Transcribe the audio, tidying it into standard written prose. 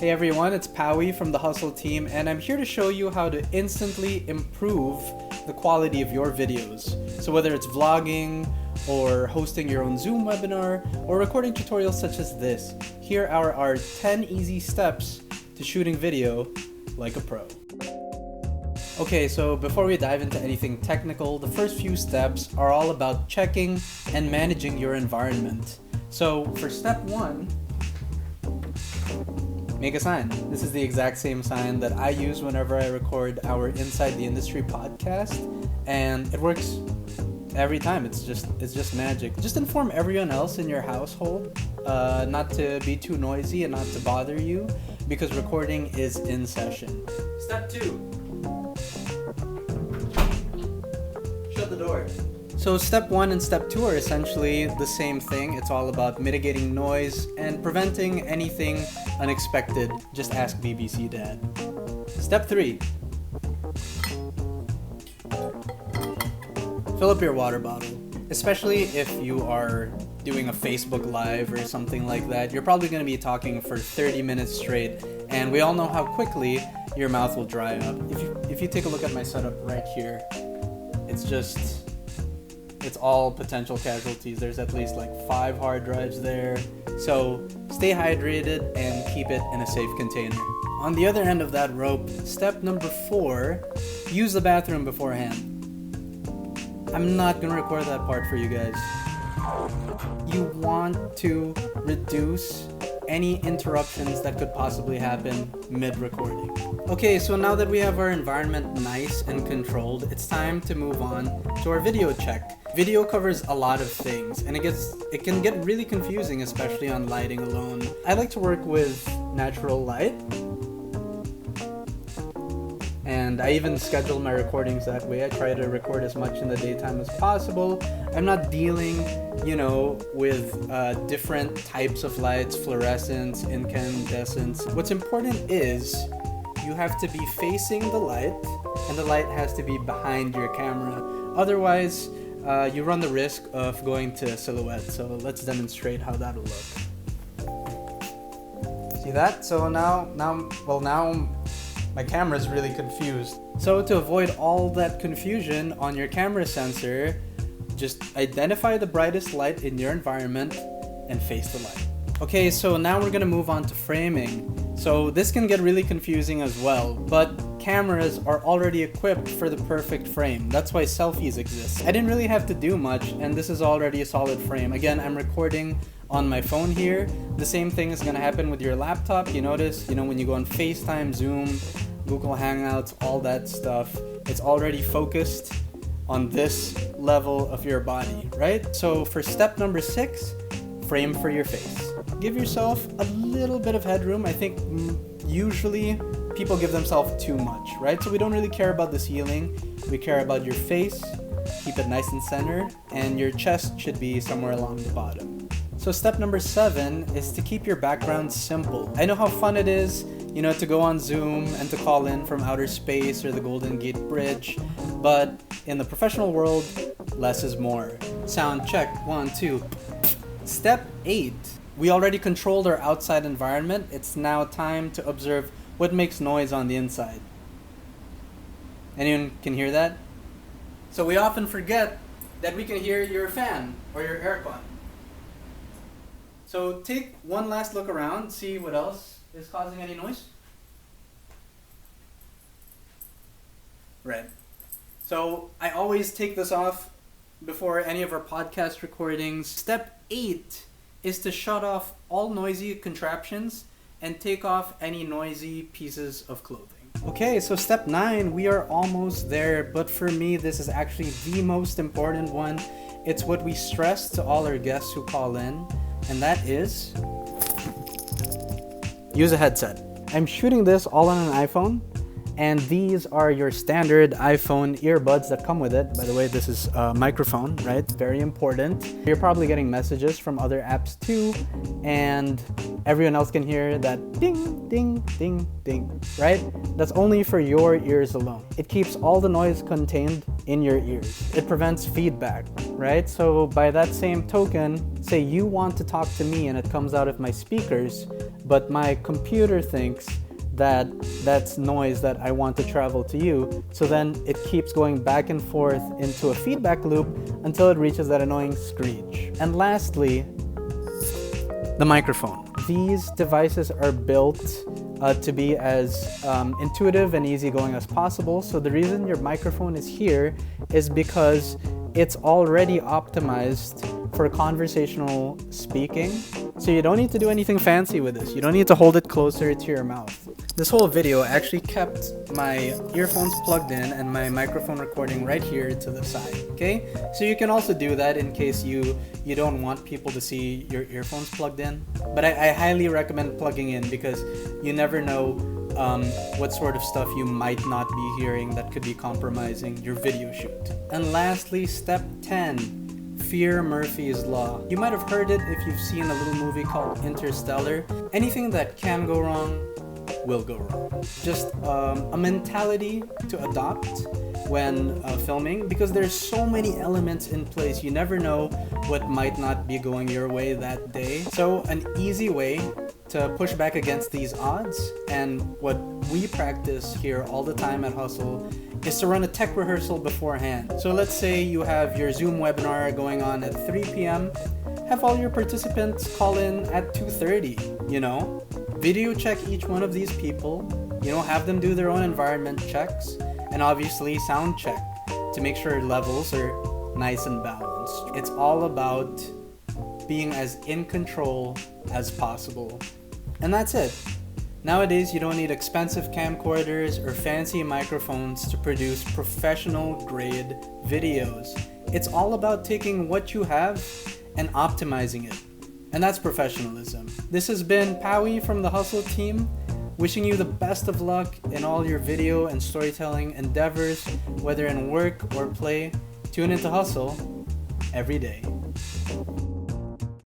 Hey everyone, it's Powie from the Hustle team, and I'm here to show you how to instantly improve the quality of your videos. So whether it's vlogging, or hosting your own Zoom webinar, or recording tutorials such as this, here are our 10 easy steps to shooting video like a pro. Okay, so before we dive into anything technical, the first few steps are all about checking and managing your environment. So for step 1, make a sign. This is the exact same sign that I use whenever I record our Inside the Industry podcast, and it works every time. It's just magic. Just inform everyone else in your household not to be too noisy and not to bother you, because recording is in session. Step 2. Shut the door. So step 1 and step 2 are essentially the same thing. It's all about mitigating noise and preventing anything unexpected. Just ask BBC Dad. Step 3. Fill up your water bottle. Especially if you are doing a Facebook Live or something like that, you're probably going to be talking for 30 minutes straight, and we all know how quickly your mouth will dry up. If you take a look at my setup right here, it's all potential casualties. There's at least like 5 hard drives there. So stay hydrated and keep it in a safe container. On the other end of that rope, step number 4, use the bathroom beforehand. I'm not gonna record that part for you guys. You want to reduce any interruptions that could possibly happen mid-recording. Okay, so now that we have our environment nice and controlled, it's time to move on to our video check. Video covers a lot of things, and it can get really confusing, especially on lighting alone. I like to work with natural light, and I even schedule my recordings that way. I try to record as much in the daytime as possible. I'm not dealing, with different types of lights, fluorescence, incandescence. What's important is you have to be facing the light, and the light has to be behind your camera. Otherwise, you run the risk of going to silhouette. So let's demonstrate how that'll look. See that? So now my camera is really confused. So to avoid all that confusion on your camera sensor, just identify the brightest light in your environment and face the light. Okay, so now we're gonna move on to framing. So this can get really confusing as well, but cameras are already equipped for the perfect frame. That's why selfies exist. I didn't really have to do much, and this is already a solid frame. Again, I'm recording on my phone here. The same thing is gonna happen with your laptop. You notice, when you go on FaceTime, Zoom, Google Hangouts, all that stuff, it's already focused on this level of your body, right? So for step number 6, frame for your face. Give yourself a little bit of headroom. I think usually people give themselves too much, right? So we don't really care about the ceiling. We care about your face. Keep it nice and centered, and your chest should be somewhere along the bottom. So step number 7 is to keep your background simple. I know how fun it is, to go on Zoom and to call in from outer space or the Golden Gate Bridge, but in the professional world, less is more. Sound check, 1, 2. Step 8. We already controlled our outside environment. It's now time to observe what makes noise on the inside. Anyone can hear that? So we often forget that we can hear your fan or your aircon. So take one last look around, see what else is causing any noise. Right. So I always take this off before any of our podcast recordings. Step 8 is to shut off all noisy contraptions and take off any noisy pieces of clothing. Okay, so step 9, we are almost there, but for me, this is actually the most important one. It's what we stress to all our guests who call in, and that is use a headset. I'm shooting this all on an iPhone, And these are your standard iPhone earbuds that come with it. By the way, this is a microphone, right? Very important. You're probably getting messages from other apps too, and everyone else can hear that ding, ding, ding, ding, right? That's only for your ears alone. It keeps all the noise contained in your ears. It prevents feedback, right? So by that same token, say you want to talk to me and it comes out of my speakers, but my computer thinks that that's noise that I want to travel to you. So then it keeps going back and forth into a feedback loop until it reaches that annoying screech. And lastly, the microphone. These devices are built to be as intuitive and easygoing as possible. So the reason your microphone is here is because it's already optimized for conversational speaking. So you don't need to do anything fancy with this. You don't need to hold it closer to your mouth. This whole video actually kept my earphones plugged in and my microphone recording right here to the side, okay? So you can also do that in case you don't want people to see your earphones plugged in. But I highly recommend plugging in because you never know what sort of stuff you might not be hearing that could be compromising your video shoot. And lastly, step 10. Fear Murphy's Law. You might have heard it if you've seen a little movie called Interstellar. Anything that can go wrong will go wrong. Just a mentality to adopt when filming, because there's so many elements in place. You never know what might not be going your way that day. So an easy way to push back against these odds, and what we practice here all the time at Hustle, is to run a tech rehearsal beforehand. So let's say you have your Zoom webinar going on at 3 p.m. Have all your participants call in at 2:30, you know? Video check each one of these people, you know, have them do their own environment checks, and obviously sound check to make sure levels are nice and balanced. It's all about being as in control as possible. And that's it. Nowadays, you don't need expensive camcorders or fancy microphones to produce professional grade videos. It's all about taking what you have and optimizing it. And that's professionalism. This has been Pawi from the Hustle team, wishing you the best of luck in all your video and storytelling endeavors, whether in work or play. Tune into Hustle every day.